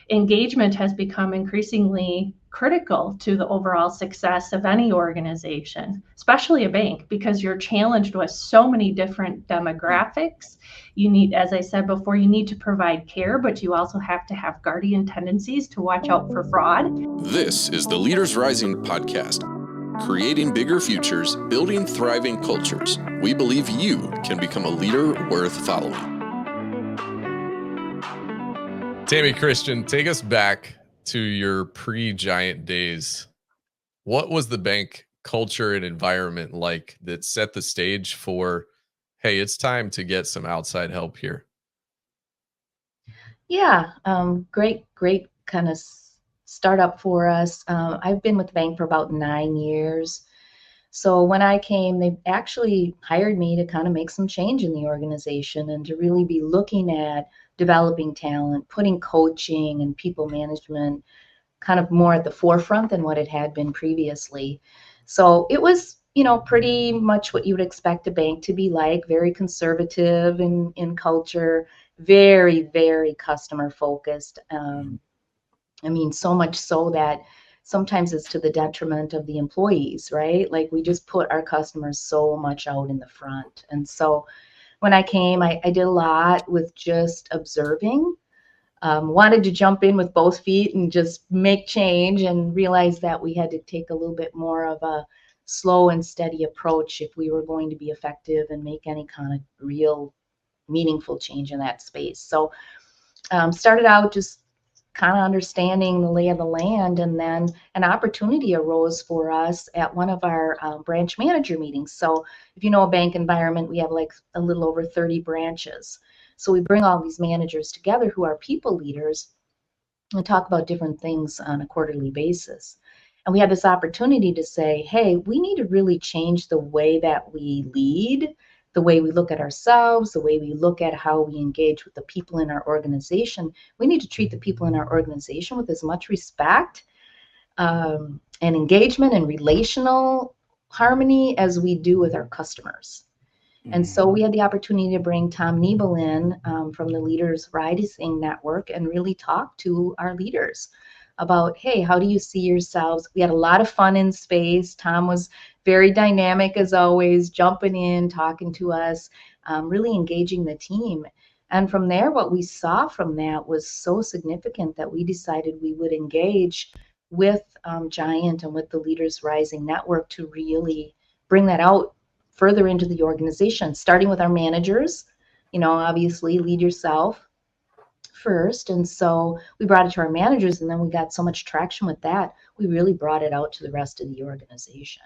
engagement has become increasingly critical to the overall success of any organization, especially a bank, because you're challenged with so many different demographics. You need, as I said before, you need to provide care, but you also have to have guardian tendencies to watch out for fraud. This is the Leaders Rising podcast, creating bigger futures, building thriving cultures. We believe you can become a leader worth following. Tami Christian, take us back to your pre-Giant days. What was the bank culture and environment like that set the stage for, hey, it's time to get some outside help here? Yeah, great kind of startup for us. I've been with the bank for about 9 years. So when I came, they actually hired me to kind of make some change in the organization and to really be looking at developing talent, putting coaching and people management kind of more at the forefront than what it had been previously. So it was, pretty much what you would expect a bank to be like, very conservative in culture, very, very customer focused. So much so that sometimes it's to the detriment of the employees, right? Like we just put our customers so much out in the front. And so when I came, I did a lot with just observing, wanted to jump in with both feet and just make change, and realized that we had to take a little bit more of a slow and steady approach if we were going to be effective and make any kind of real meaningful change in that space. So started out just kind of understanding the lay of the land, and then an opportunity arose for us at one of our branch manager meetings. So if you know a bank environment, we have like a little over 30 branches. So we bring all these managers together who are people leaders and talk about different things on a quarterly basis. And we had this opportunity to say, hey, we need to really change the way that we lead, the way we look at ourselves, the way we look at how we engage with the people in our organization. We need to treat the people in our organization with as much respect and engagement and relational harmony as we do with our customers. And so we had the opportunity to bring Tom Nebel in from the Leaders Rising Network and really talk to our leaders about, hey, how do you see yourselves? We had a lot of fun in space. Tom was very dynamic as always, jumping in, talking to us, really engaging the team. And from there, what we saw from that was so significant that we decided we would engage with Giant and with the Leaders Rising Network to really bring that out further into the organization, starting with our managers. Obviously lead yourself first. And so we brought it to our managers, and then we got so much traction with that, we really brought it out to the rest of the organization.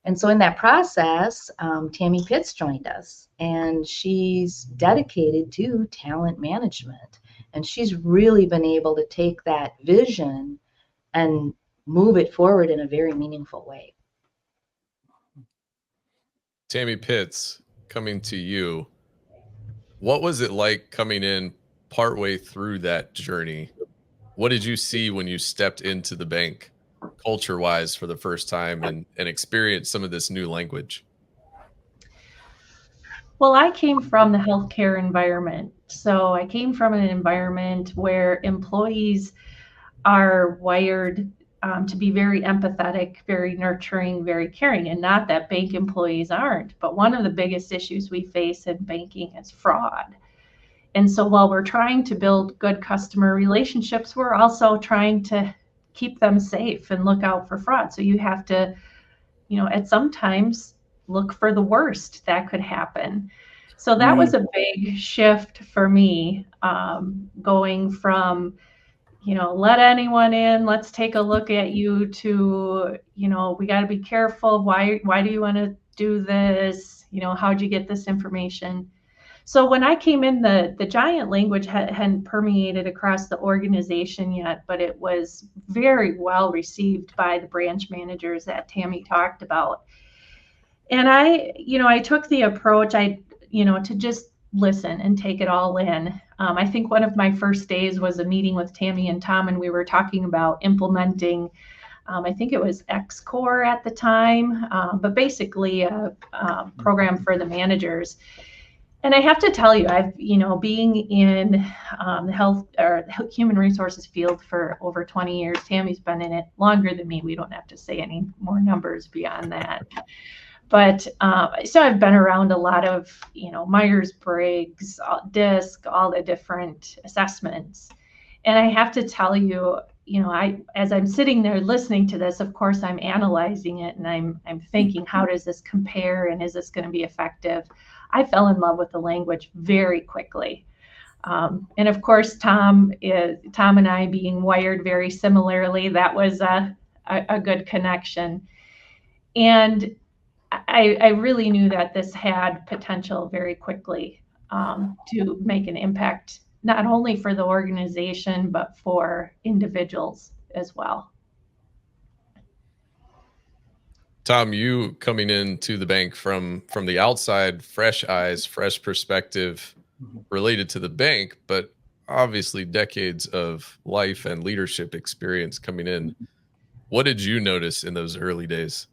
And so in that process, Tammy Pitts joined us, and she's dedicated to talent management. And she's really been able to take that vision and move it forward in a very meaningful way. Tammy Pitts, coming to you, what was it like coming in partway through that journey? What did you see when you stepped into the bank culture-wise for the first time and experienced some of this new language? Well, I came from the healthcare environment. So I came from an environment where employees are wired to be very empathetic, very nurturing, very caring, and not that bank employees aren't. But one of the biggest issues we face in banking is fraud. And so while we're trying to build good customer relationships, we're also trying to keep them safe and look out for fraud. So you have to, at some times look for the worst that could happen. So that was a big shift for me, going from, let anyone in, let's take a look at you, to, we got to be careful. Why do you want to do this? How'd you get this information? So when I came in, the Giant language hadn't permeated across the organization yet, but it was very well received by the branch managers that Tammy talked about. And I took the approach, to just listen and take it all in. I think one of my first days was a meeting with Tammy and Tom, and we were talking about implementing, I think it was X-Core at the time, but basically a program for the managers. And I have to tell you, being in the health or human resources field for over 20 years, Tammy's been in it longer than me. We don't have to say any more numbers beyond that. But so I've been around a lot of, Myers-Briggs, DISC, all the different assessments. And I have to tell you, as I'm sitting there listening to this, of course, I'm analyzing it and I'm thinking, how does this compare and is this going to be effective? I fell in love with the language very quickly. And of course, Tom and I being wired very similarly, that was a good connection. And I really knew that this had potential very quickly to make an impact, not only for the organization, but for individuals as well. Tom, you coming into the bank from the outside, fresh eyes, fresh perspective related to the bank, but obviously decades of life and leadership experience coming in. What did you notice in those early days?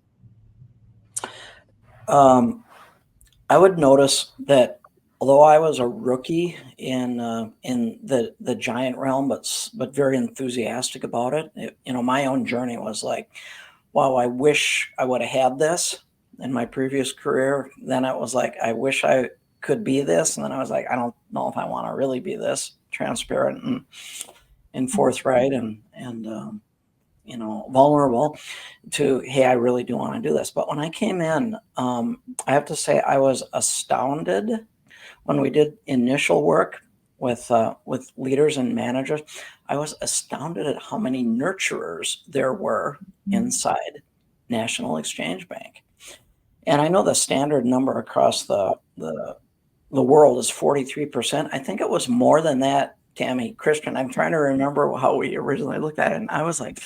I would notice that although I was a rookie in the giant realm, but very enthusiastic about it, my own journey was like, wow, I wish I would have had this in my previous career. Then it was like, I wish I could be this. And then I was like, I don't know if I want to really be this transparent and forthright and vulnerable to, hey, I really do want to do this. But when I came in, I have to say I was astounded when we did initial work with leaders and managers. I was astounded at how many nurturers there were inside National Exchange Bank. And I know the standard number across the world is 43%. I think it was more than that, Tami Christian. I'm trying to remember how we originally looked at it. And I was like,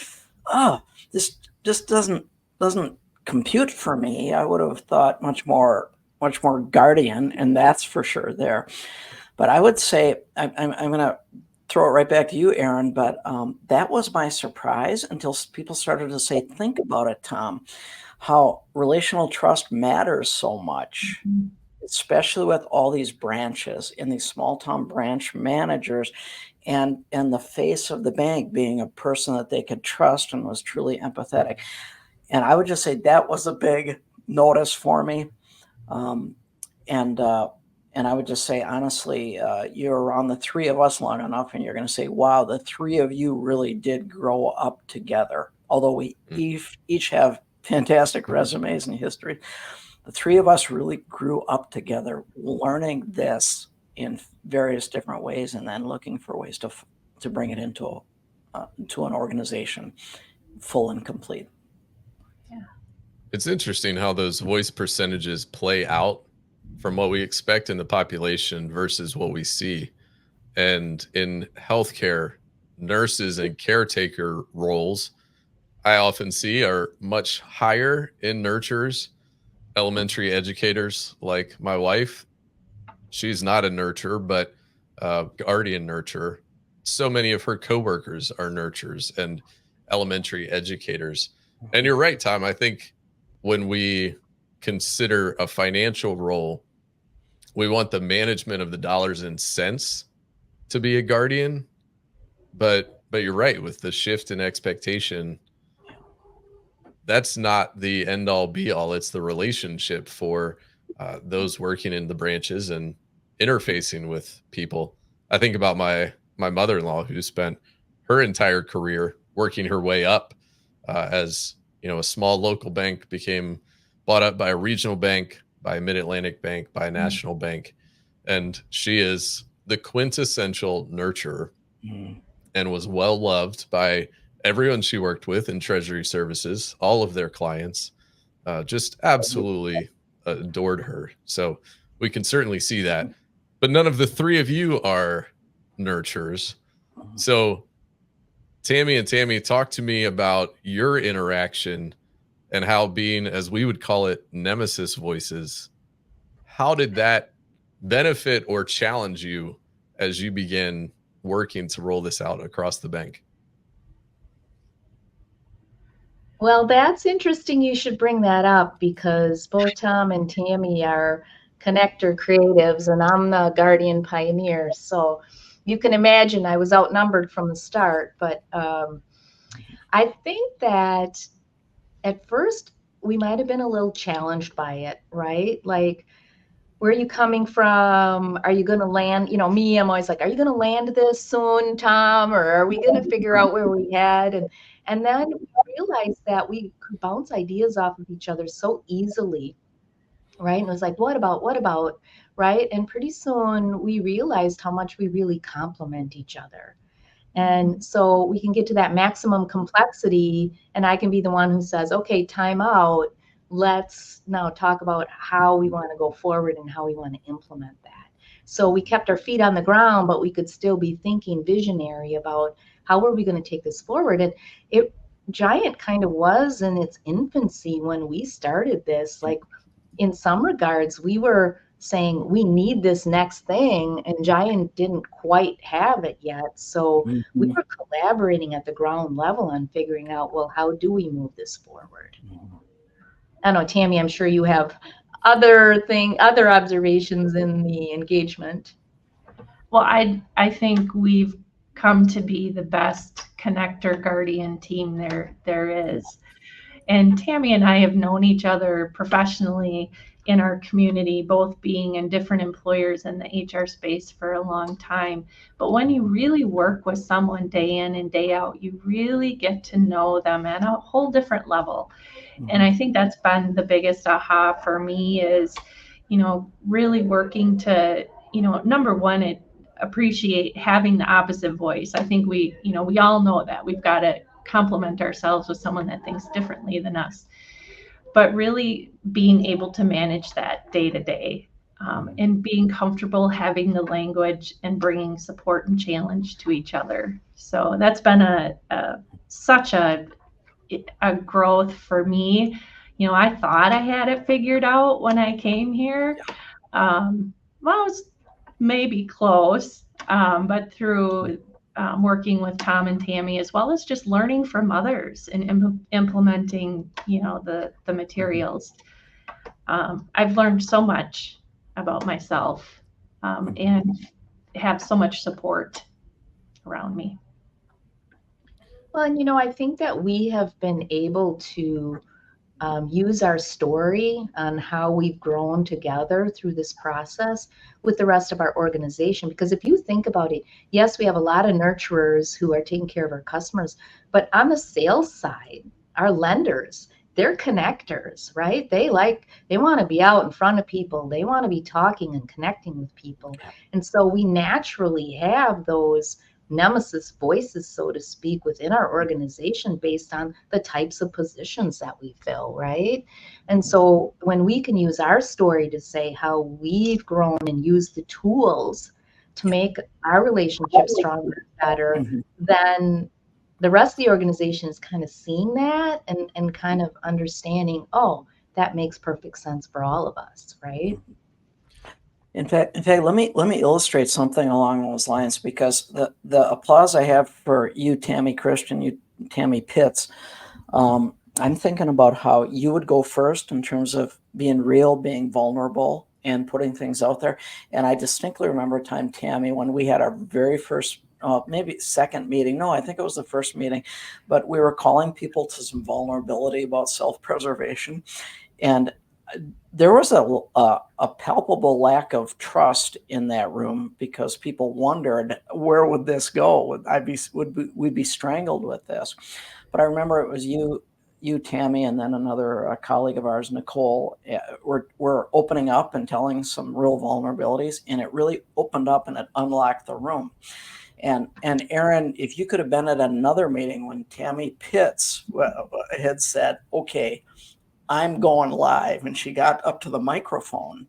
oh, this just doesn't compute for me. I would have thought much more guardian, and that's for sure there. But I would say, I'm going to throw it right back to you, Aaron, but that was my surprise until people started to say, think about it, Tom, how relational trust matters so much, especially with all these branches and these small town branch managers. And the face of the bank being a person that they could trust and was truly empathetic. And I would just say that was a big notice for me. And I would just say, honestly, you're around the three of us long enough and you're going to say, wow, the three of you really did grow up together. Although we each have fantastic resumes and history, the three of us really grew up together, learning this in various different ways, and then looking for ways to bring it into an organization full and complete. Yeah, it's interesting how those voice percentages play out from what we expect in the population versus what we see. And in healthcare, nurses and caretaker roles, I often see are much higher in nurturers, elementary educators like my wife. She's not a nurturer, but guardian nurturer. So many of her coworkers are nurturers and elementary educators. And you're right, Tom. I think when we consider a financial role, we want the management of the dollars and cents to be a guardian. But you're right, with the shift in expectation, that's not the end all be all. It's the relationship for those working in the branches and interfacing with people. I think about my mother-in-law, who spent her entire career working her way up as a small local bank became bought up by a regional bank, by a Mid-Atlantic bank, by a national bank. And she is the quintessential nurturer and was well loved by everyone she worked with in Treasury Services, all of their clients, just absolutely adored her. So we can certainly see that. But none of the three of you are nurturers. So Tammy and Tami, talk to me about your interaction and how being, as we would call it, Nemesis voices, how did that benefit or challenge you as you began working to roll this out across the bank? Well, that's interesting. You should bring that up because both Tom and Tami are connector creatives, and I'm the guardian pioneer. So you can imagine I was outnumbered from the start. But I think that at first we might have been a little challenged by it, right? Like, where are you coming from? Are you going to land? You know, me, I'm always like, are you going to land this soon, Tom? Or are we going to figure out where we head? And then we realized that we could bounce ideas off of each other so easily, right? And it was like, what about, right? And pretty soon we realized how much we really complement each other. And so we can get to that maximum complexity, and I can be the one who says, okay, time out. Let's now talk about how we want to go forward and how we want to implement that. So we kept our feet on the ground, but we could still be thinking visionary about how are we going to take this forward. And it Giant kind of was in its infancy when we started this. Like, in some regards, we were saying we need this next thing, and Giant didn't quite have it yet. So we were collaborating at the ground level on figuring out, well, how do we move this forward? I don't know, Tammy, I'm sure you have other observations in the engagement. Well, I think we've come to be the best connector guardian team there is. And Tammy and I have known each other professionally in our community, both being in different employers in the HR space for a long time. But when you really work with someone day in and day out, you really get to know them at a whole different level. And I think that's been the biggest aha for me is, really working to, number one, appreciate having the opposite voice. I think we all know that we've got to complement ourselves with someone that thinks differently than us, but really being able to manage that day to day, and being comfortable having the language and bringing support and challenge to each other. So that's been such a growth for me. I thought I had it figured out when I came here. Well, I was maybe close, but through working with Tom and Tammy, as well as just learning from others and implementing, the materials. I've learned so much about myself, and have so much support around me. Well, and I think that we have been able to use our story on how we've grown together through this process with the rest of our organization. Because if you think about it, yes, we have a lot of nurturers who are taking care of our customers, but on the sales side, our lenders, they're connectors, right? They want to be out in front of people. They want to be talking and connecting with people. And so we naturally have those Nemesis voices, so to speak, within our organization based on the types of positions that we fill, right? And so when we can use our story to say how we've grown and use the tools to make our relationship stronger and better, then the rest of the organization is kind of seeing that and kind of understanding, oh, that makes perfect sense for all of us, right? In fact, let me illustrate something along those lines, because the applause I have for you, Tami Christian, you, Tammy Pitts, I'm thinking about how you would go first in terms of being real, being vulnerable, and putting things out there. And I distinctly remember a time, Tammy, when we had our very first, maybe second meeting. No, I think it was the first meeting, but we were calling people to some vulnerability about self-preservation. And there was a palpable lack of trust in that room, because people wondered, where would this go? Would we be strangled with this? But I remember it was you, Tammy, and then another colleague of ours, Nicole, were opening up and telling some real vulnerabilities, and it really opened up and it unlocked the room. And Aaron, if you could have been at another meeting when Tammy Pitts had said, okay, I'm going live, and she got up to the microphone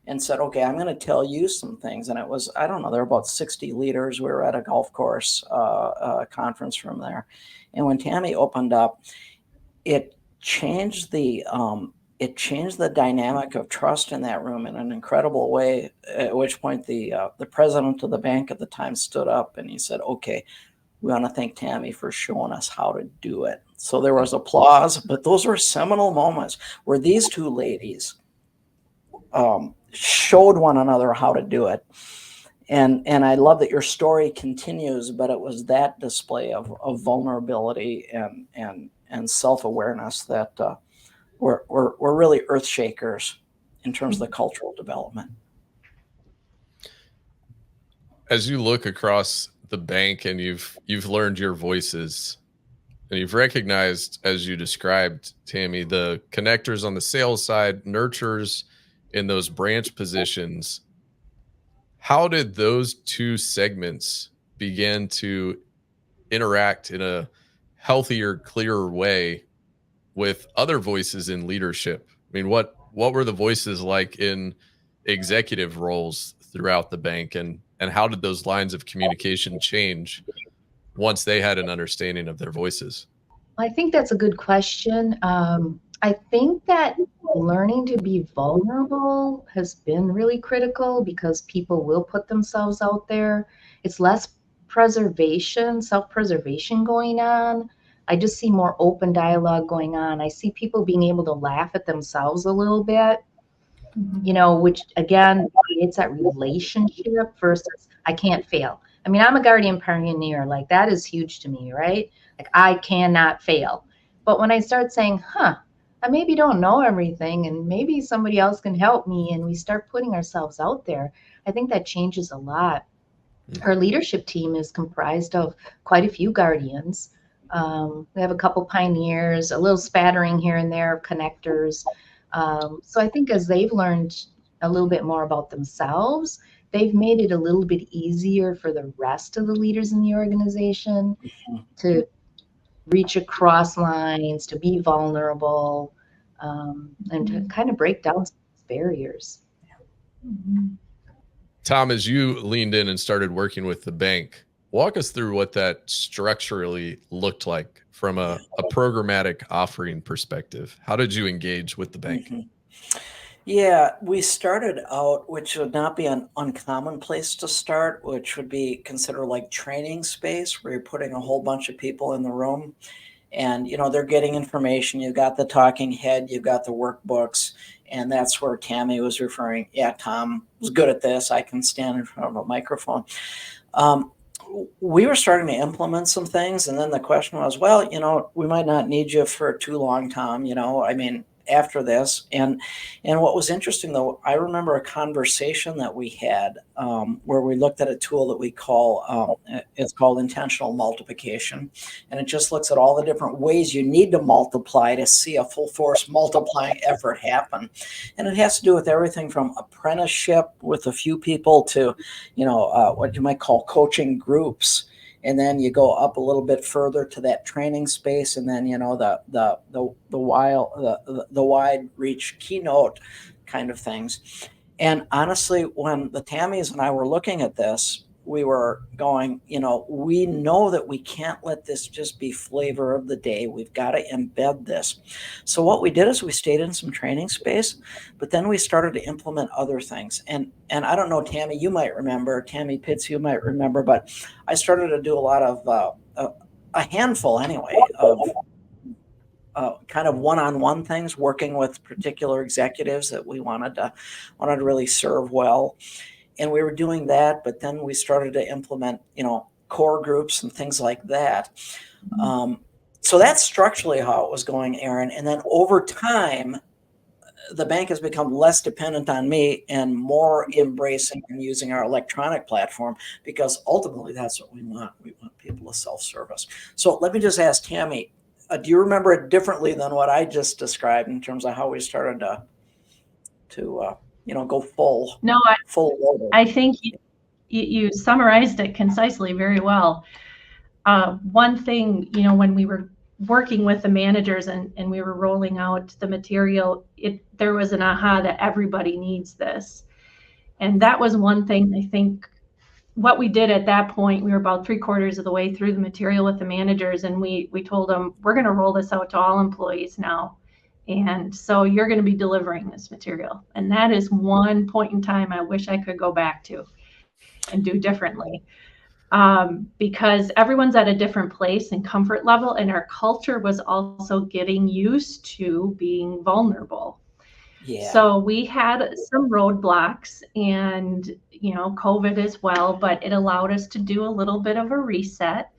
and said, okay, I'm going to tell you some things. And it was, I don't know, there were about 60 leaders. We were at a golf course conference room there. And when Tammy opened up, it changed the dynamic of trust in that room in an incredible way, at which point the president of the bank at the time stood up and he said, okay, we want to thank Tammy for showing us how to do it. So there was applause, but those were seminal moments where these two ladies showed one another how to do it. And I love that your story continues, but it was that display of vulnerability and self-awareness that were really earth shakers in terms of the cultural development. As you look across the bank and you've learned your voices and you've recognized, as you described, Tammy, the connectors on the sales side, nurturers in those branch positions, how did those two segments begin to interact in a healthier, clearer way with other voices in leadership? I mean, what were the voices like in executive roles throughout the bank, and how did those lines of communication change once they had an understanding of their voices? I think that's a good question. I think that learning to be vulnerable has been really critical because people will put themselves out there. It's less self-preservation going on. I just see more open dialogue going on. I see people being able to laugh at themselves a little bit, you know, which again creates that relationship versus I can't fail. I mean, I'm a guardian pioneer, like that is huge to me, right? Like I cannot fail. But when I start saying, I maybe don't know everything and maybe somebody else can help me, and we start putting ourselves out there, I think that changes a lot. Our leadership team is comprised of quite a few guardians. We have a couple pioneers, a little spattering here and there of connectors. So I think as they've learned a little bit more about themselves, they've made it a little bit easier for the rest of the leaders in the organization to reach across lines, to be vulnerable, and to kind of break down some barriers. Tom, as you leaned in and started working with the bank, walk us through what that structurally looked like from a programmatic offering perspective. How did you engage with the bank? Yeah, we started out, which would not be an uncommon place to start, which would be considered like training space, where you're putting a whole bunch of people in the room and, you know, they're getting information. You've got the talking head, you've got the workbooks, and that's where Tammy was referring. Yeah, Tom was good at this. I can stand in front of a microphone. We were starting to implement some things, and then the question was, well, you know, we might not need you for too long, Tom, you know, I mean, after this. And what was interesting, though, I remember a conversation that we had where we looked at a tool that we call, it's called intentional multiplication. And it just looks at all the different ways you need to multiply to see a full force multiplying effort happen. And it has to do with everything from apprenticeship with a few people to, you know, what you might call coaching groups. And then you go up a little bit further to that training space, and then, you know, the wide reach keynote kind of things. And honestly, when the Tammys and I were looking at this, we were going, you know, we know that we can't let this just be flavor of the day. We've got to embed this. So what we did is we stayed in some training space, but then we started to implement other things. And I don't know, Tammy, you might remember, Tammy Pitts, you might remember, but I started to do a lot of, a handful anyway, of kind of one-on-one things, working with particular executives that we wanted to really serve well. And we were doing that, but then we started to implement, you know, core groups and things like that. So that's structurally how it was going, Aaron. And then over time, the bank has become less dependent on me and more embracing and using our electronic platform, because ultimately that's what we want. We want people to self-service. So let me just ask Tammy, do you remember it differently than what I just described in terms of how we started to you know, go full? No, full loaded? I think you summarized it concisely very well. One thing, you know, when we were working with the managers and we were rolling out the material, there was an aha that everybody needs this. And that was one thing. I think what we did at that point, we were about 3/4 of the way through the material with the managers, and we told them, we're going to roll this out to all employees now. And so you're going to be delivering this material. And that is one point in time I wish I could go back to and do differently. Because everyone's at a different place and comfort level, and our culture was also getting used to being vulnerable. Yeah. So we had some roadblocks and, COVID as well, but it allowed us to do a little bit of a reset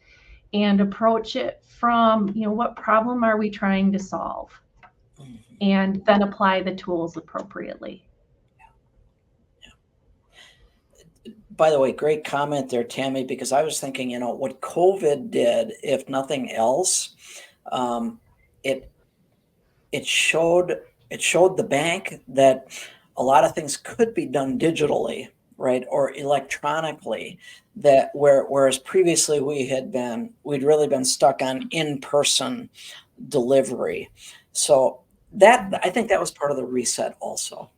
and approach it from, what problem are we trying to solve? And then apply the tools appropriately. By the way, great comment there, Tammy, because I was thinking, what COVID did, if nothing else, it showed the bank that a lot of things could be done digitally, right, or electronically. Whereas previously we'd really been stuck on in-person delivery. So I think that was part of the reset also.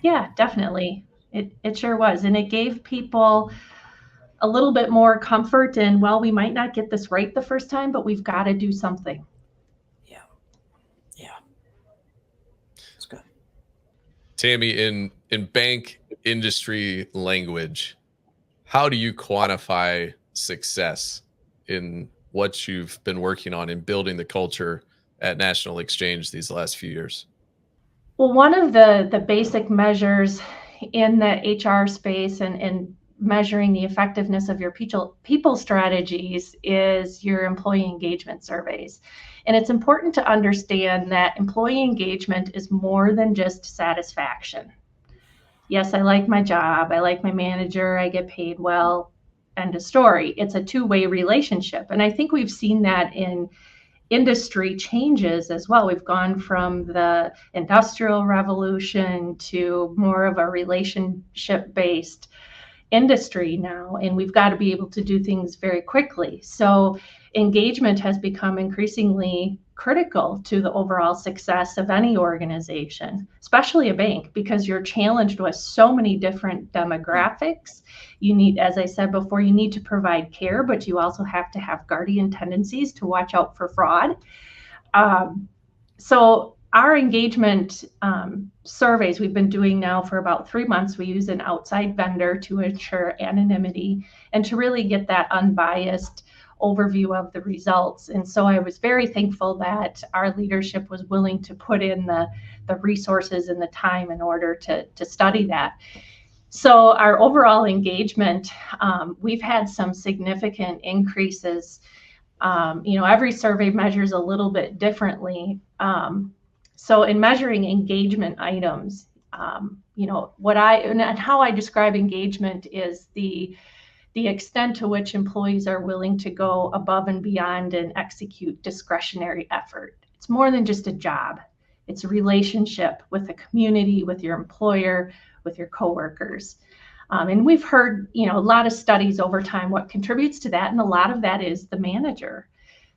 Yeah, definitely. It sure was. And it gave people a little bit more comfort in, well, we might not get this right the first time, but we've got to do something. Yeah. That's good. Tammy, in bank industry language, how do you quantify success in what you've been working on in building the culture at National Exchange these last few years? Well, one of the basic measures in the HR space and measuring the effectiveness of your people strategies is your employee engagement surveys. And it's important to understand that employee engagement is more than just satisfaction. Yes, I like my job, I like my manager, I get paid well, end of story. It's a two-way relationship. And I think we've seen that in industry changes as well. We've gone from the industrial revolution to more of a relationship-based industry now, and we've got to be able to do things very quickly. So engagement has become increasingly critical to the overall success of any organization, especially a bank, because you're challenged with so many different demographics. You need, as I said before, you need to provide care, but you also have to have guardian tendencies to watch out for fraud. So our engagement surveys we've been doing now for about 3 months. We use an outside vendor to ensure anonymity and to really get that unbiased overview of the results. And so I was very thankful that our leadership was willing to put in the resources and the time in order to study that. So our overall engagement, we've had some significant increases. Every survey measures a little bit differently. So in measuring engagement items, and how I describe engagement is the extent to which employees are willing to go above and beyond and execute discretionary effort. It's more than just a job. It's a relationship with the community, with your employer, with your coworkers. And we've heard, a lot of studies over time what contributes to that, and a lot of that is the manager.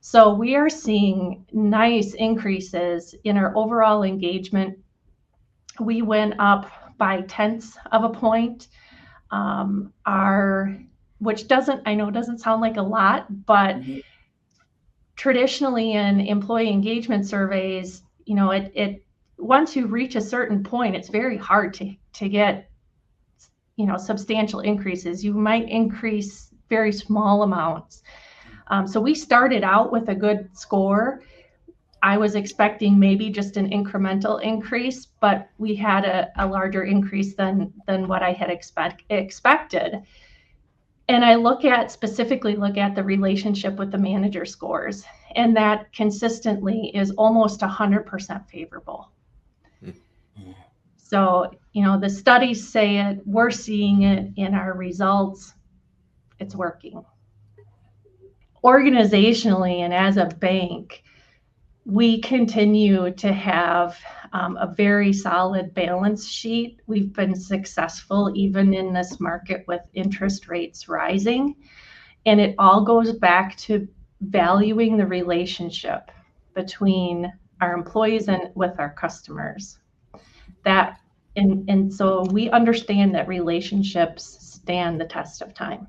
So we are seeing nice increases in our overall engagement. We went up by 0.1 of a point. Which doesn't sound like a lot, but traditionally in employee engagement surveys, it once you reach a certain point, it's very hard to get, substantial increases. You might increase very small amounts. So we started out with a good score. I was expecting maybe just an incremental increase, but we had a larger increase than what I had expected. And I specifically look at the relationship with the manager scores, and that consistently is almost 100% favorable. Mm-hmm. So, the studies say it, we're seeing it in our results. It's working. Organizationally and as a bank, we continue to have a very solid balance sheet. We've been successful even in this market with interest rates rising. And it all goes back to valuing the relationship between our employees and with our customers. And so we understand that relationships stand the test of time.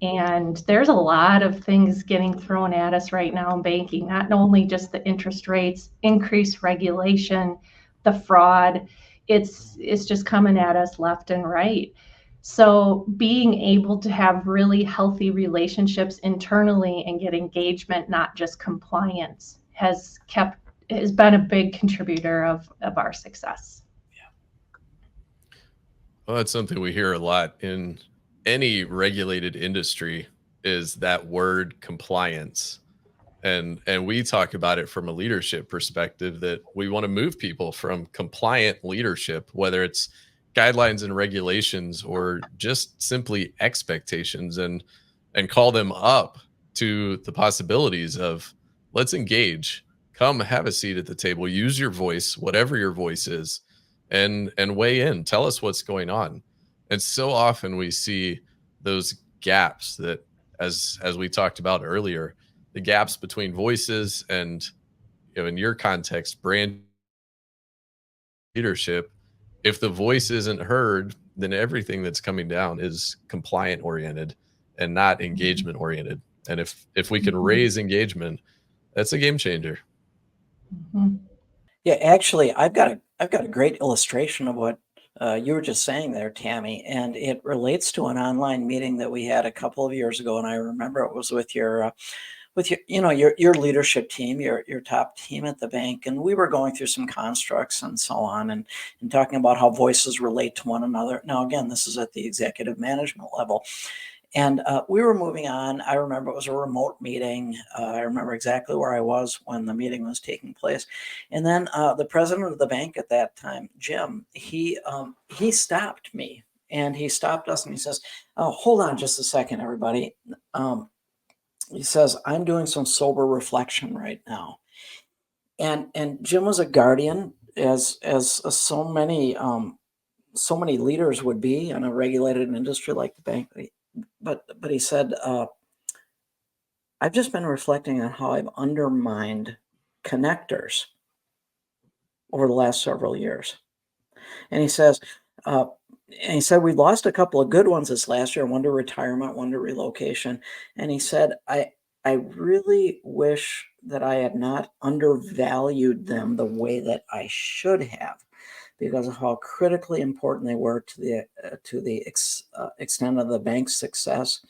And there's a lot of things getting thrown at us right now in banking, not only just the interest rates, increased regulation, the fraud, it's just coming at us left and right. So being able to have really healthy relationships internally and get engagement, not just compliance, has kept has been a big contributor of our success. Well, that's something we hear a lot in any regulated industry, is that word compliance. And we talk about it from a leadership perspective, that we want to move people from compliant leadership, whether it's guidelines and regulations or just simply expectations, and call them up to the possibilities of, let's engage, come have a seat at the table, use your voice, whatever your voice is, and weigh in, tell us what's going on. And so often we see those gaps that, as we talked about earlier, the gaps between voices and, in your context, brand leadership. If the voice isn't heard, then everything that's coming down is compliant oriented and not engagement oriented. And if we can raise engagement, that's a game changer. Mm-hmm. Yeah, actually, I've got a great illustration of what you were just saying there, Tammy, and it relates to an online meeting that we had a couple of years ago. And I remember it was with your your leadership team, your top team at the bank, and we were going through some constructs and so on, and talking about how voices relate to one another. Now, again, this is at the executive management level. And we were moving on. I remember it was a remote meeting. I remember exactly where I was when the meeting was taking place. And then the president of the bank at that time, Jim, he stopped me, and he stopped us, and he says, "Oh, hold on just a second, everybody." He says, "I'm doing some sober reflection right now." And Jim was a guardian, as so many leaders would be in a regulated industry like the bank. But he said, "I've just been reflecting on how I've undermined connectors over the last several years." And he says, "We lost a couple of good ones this last year, one to retirement, one to relocation." And he said, I really wish that I had not undervalued them the way that I should have, because of how critically important they were to the extent of the bank's success."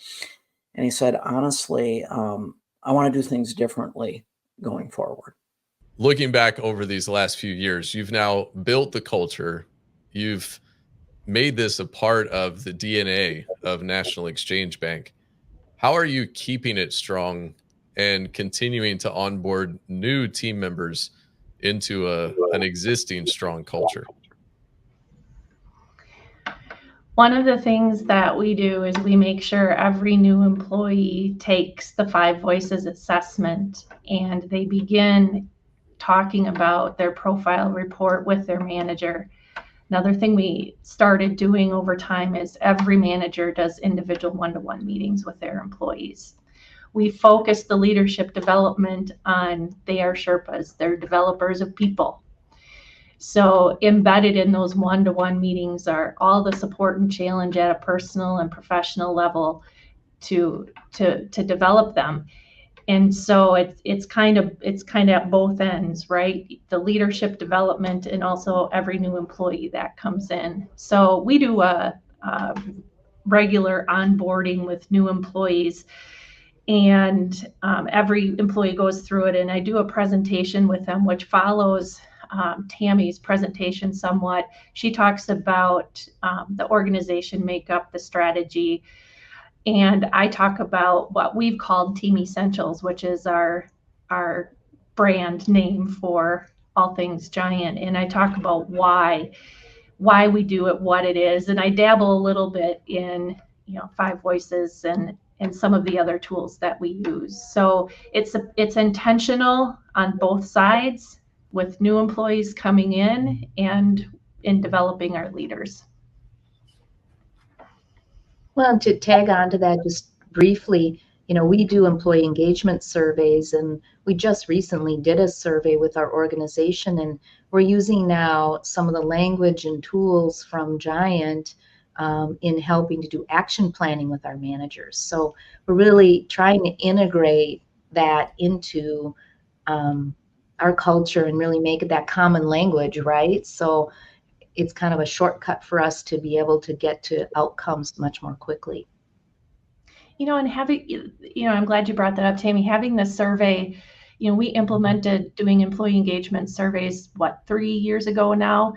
And he said, "Honestly, I want to do things differently going forward." Looking back over these last few years, you've now built the culture. You've made this a part of the DNA of National Exchange Bank. How are you keeping it strong and continuing to onboard new team members into an existing strong culture? One of the things that we do is we make sure every new employee takes the 5 Voices assessment, and they begin talking about their profile report with their manager. Another thing we started doing over time is every manager does individual one-to-one meetings with their employees. We focus the leadership development on they are Sherpas, they're developers of people. So embedded in those one-to-one meetings are all the support and challenge at a personal and professional level to develop them. And so it's kind of at both ends, right? The leadership development and also every new employee that comes in. So we do a regular onboarding with new employees, and every employee goes through it, and I do a presentation with them, which follows Tammy's presentation somewhat. She talks about the organization makeup, the strategy, and I talk about what we've called Team Essentials, which is our brand name for all things Giant. And I talk about why we do it, what it is, and I dabble a little bit in 5 Voices and some of the other tools that we use. So it's intentional on both sides, with new employees coming in and in developing our leaders. Well, to tag on to that just briefly, we do employee engagement surveys, and we just recently did a survey with our organization, and we're using now some of the language and tools from Giant in helping to do action planning with our managers. So we're really trying to integrate that into our culture and really make it that common language, right? So it's kind of a shortcut for us to be able to get to outcomes much more quickly. And having, I'm glad you brought that up, Tammy. Having the survey, we implemented doing employee engagement surveys, 3 years ago now.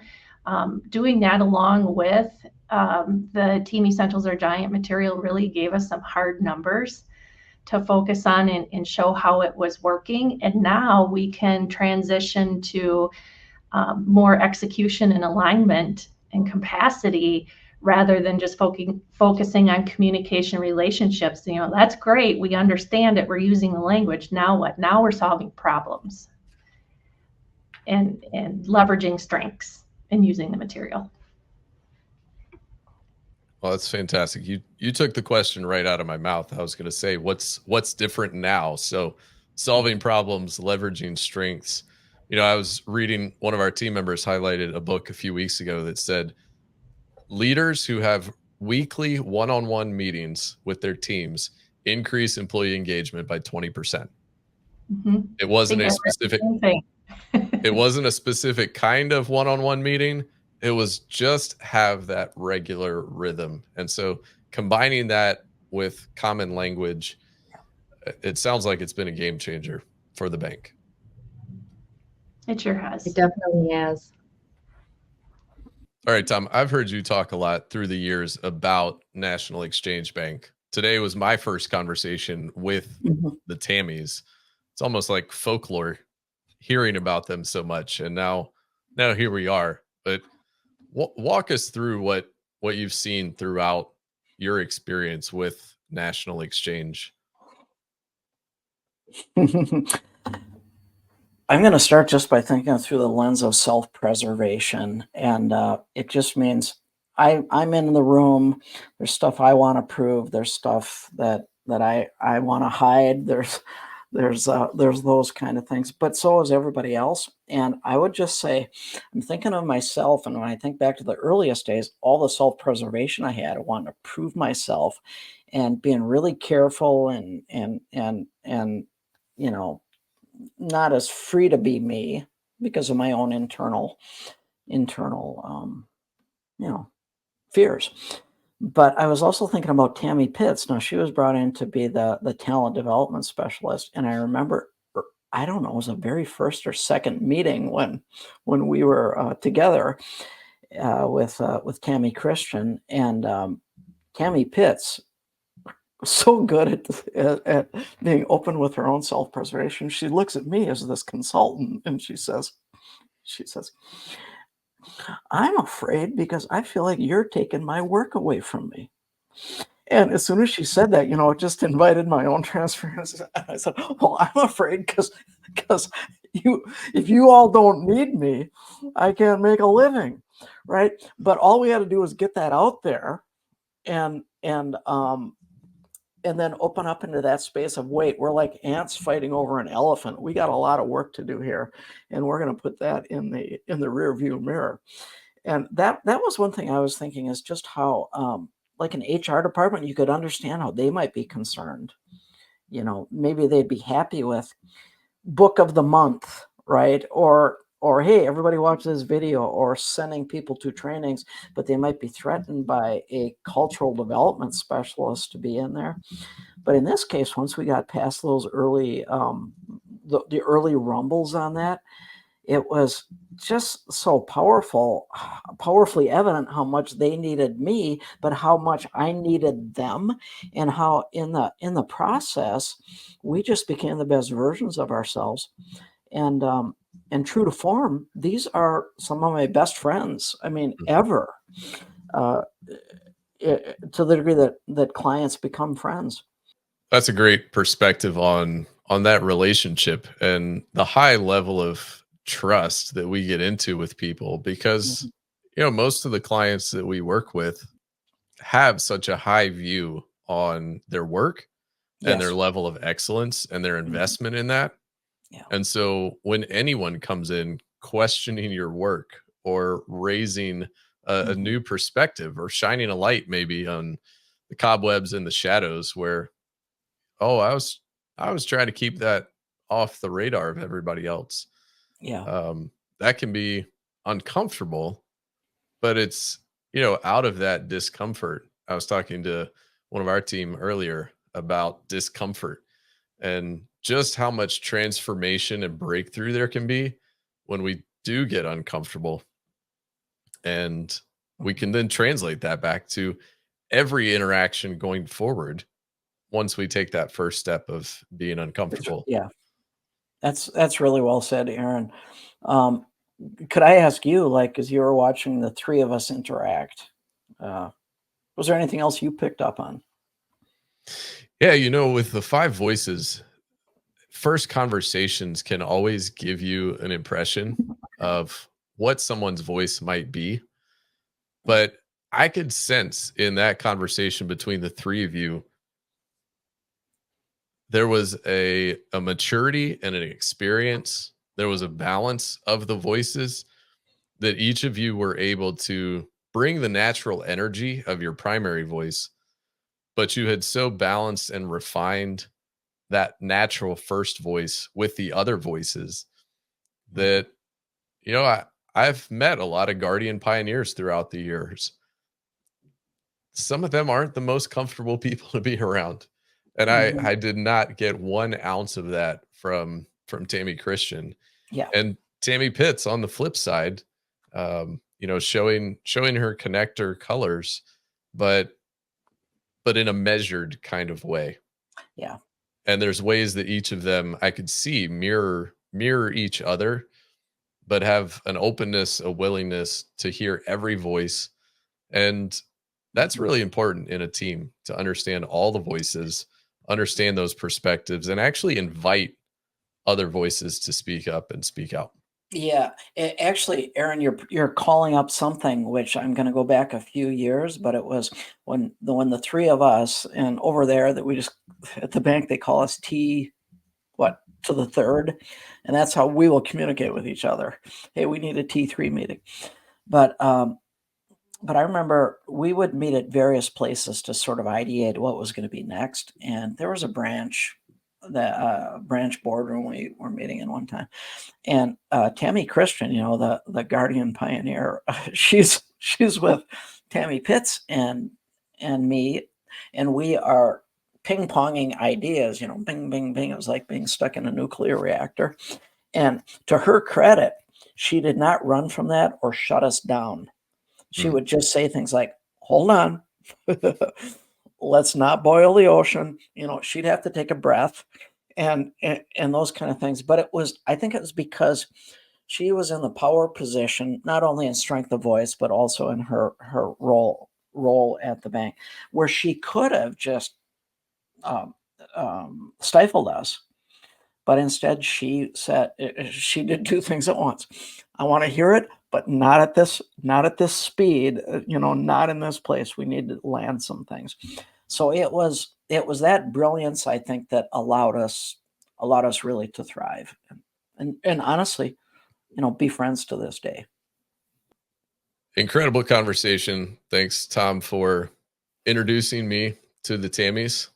Doing that along with the Team Essentials or Giant material really gave us some hard numbers to focus on and show how it was working. And now we can transition to more execution and alignment and capacity rather than just focusing on communication relationships. That's great. We understand it. We're using the language. Now what? Now we're solving problems and leveraging strengths and using the material. Well, that's fantastic. You took the question right out of my mouth. I was going to say, what's different now? So solving problems, leveraging strengths. I was reading, one of our team members highlighted a book a few weeks ago that said leaders who have weekly one-on-one meetings with their teams increase employee engagement by 20%. Mm-hmm. It wasn't it wasn't a specific kind of one-on-one meeting. It was just have that regular rhythm. And so combining that with common language, it sounds like it's been a game changer for the bank. It sure has. It definitely has. All right, Tom, I've heard you talk a lot through the years about National Exchange Bank. Today was my first conversation with the Tammys. It's almost like folklore hearing about them so much. And now here we are. But walk us through what you've seen throughout your experience with National Exchange. I'm going to start just by thinking through the lens of self-preservation. And it just means I'm in the room. There's stuff I want to prove. There's stuff that I want to hide. There's those kind of things, but so is everybody else. And I would just say, I'm thinking of myself. And when I think back to the earliest days, all the self-preservation I had, wanting to prove myself and being really careful and not as free to be me because of my own internal fears. But I was also thinking about Tammy Pitts. Now, she was brought in to be the talent development specialist. And I remember, I don't know, it was the very first or second meeting when we were together with Tami Christian. And Tammy Pitts was so good at being open with her own self-preservation. She looks at me as this consultant and she says, I'm afraid because I feel like you're taking my work away from me. And as soon as she said that, it just invited my own transparency. I said, well, I'm afraid because if you all don't need me, I can't make a living, right? But all we had to do was get that out there and then open up into that space of, wait, we're like ants fighting over an elephant. We got a lot of work to do here, and we're going to put that in the rear view mirror. And that was one thing I was thinking is just how, like an HR department, you could understand how they might be concerned. Maybe they'd be happy with book of the month, right? Or hey, everybody watch this video, or sending people to trainings, but they might be threatened by a cultural development specialist to be in there. But in this case, once we got past those early, the early rumbles on that, it was just so powerfully evident how much they needed me, but how much I needed them, and how in the process, we just became the best versions of ourselves. And true to form, these are some of my best friends. I mean, ever, to the degree that clients become friends. That's a great perspective on that relationship and the high level of trust that we get into with people, because most of the clients that we work with have such a high view on their work and their level of excellence and their investment in that. Yeah. And so when anyone comes in questioning your work or raising a new perspective or shining a light maybe on the cobwebs and the shadows where, I was trying to keep that off the radar of everybody else. Yeah. That can be uncomfortable, but it's, out of that discomfort. I was talking to one of our team earlier about discomfort. and just how much transformation and breakthrough there can be when we do get uncomfortable. And we can then translate that back to every interaction going forward once we take that first step of being uncomfortable. Yeah, that's really well said, Aaron. Could I ask you, like, as you were watching the three of us interact, was there anything else you picked up on? Yeah, with the 5 voices, first conversations can always give you an impression of what someone's voice might be. But I could sense in that conversation between the 3 of you, there was a maturity and an experience. There was a balance of the voices that each of you were able to bring the natural energy of your primary voice, but you had so balanced and refined that natural first voice with the other voices that, I've met a lot of guardian pioneers throughout the years. Some of them aren't the most comfortable people to be around. And I did not get 1 ounce of that from Tami Christian. Yeah. And Tammy Pitts on the flip side, showing her connector colors, but in a measured kind of way. Yeah. And there's ways that each of them I could see mirror each other, but have an openness, a willingness to hear every voice. And that's really important in a team, to understand all the voices, understand those perspectives, and actually invite other voices to speak up and speak out. Yeah, actually, Aaron, you're calling up something which I'm going to go back a few years, but it was when the 3 of us, and over there that we just at the bank they call us T, to the 3rd, and that's how we will communicate with each other. Hey, we need a T3 meeting, but I remember we would meet at various places to sort of ideate what was going to be next, and there was a branch boardroom we were meeting in one time. And Tami Christian, the guardian pioneer, she's with Tammy Pitts and me, and we are ping-ponging ideas, bing, bing, bing. It was like being stuck in a nuclear reactor. And to her credit, she did not run from that or shut us down. She would just say things like, hold on, let's not boil the ocean. She'd have to take a breath and those kind of things. But I think it was because she was in the power position, not only in strength of voice, but also in her role at the bank, where she could have just stifled us. But instead she said, she did 2 things at once. I want to hear it, but not at this speed, not in this place. We need to land some things. So it was that brilliance, I think, that allowed us really to thrive and honestly, be friends to this day. Incredible conversation. Thanks, Tom, for introducing me to the Tammys.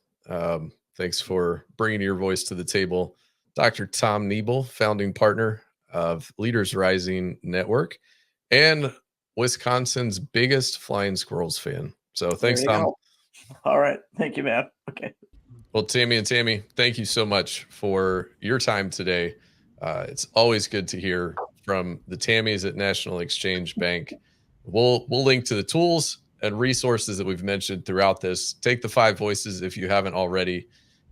Thanks for bringing your voice to the table. Dr. Tom Nebel, founding partner of Leaders Rising Network and Wisconsin's biggest Flying Squirrels fan. So thanks, Tom. Go. All right. Thank you, man. Okay. Well, Tammy and Tammy, thank you so much for your time today. It's always good to hear from the Tammys at National Exchange Bank. We'll link to the tools and resources that we've mentioned throughout this. Take the 5 voices if you haven't already,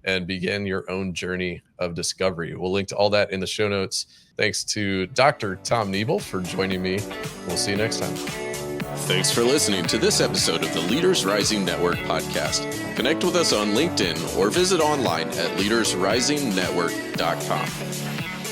and begin your own journey of discovery. We'll link to all that in the show notes. Thanks to Dr. Tom Nebel for joining me. We'll see you next time. Thanks for listening to this episode of the Leaders Rising Network podcast. Connect with us on LinkedIn or visit online at leadersrisingnetwork.com.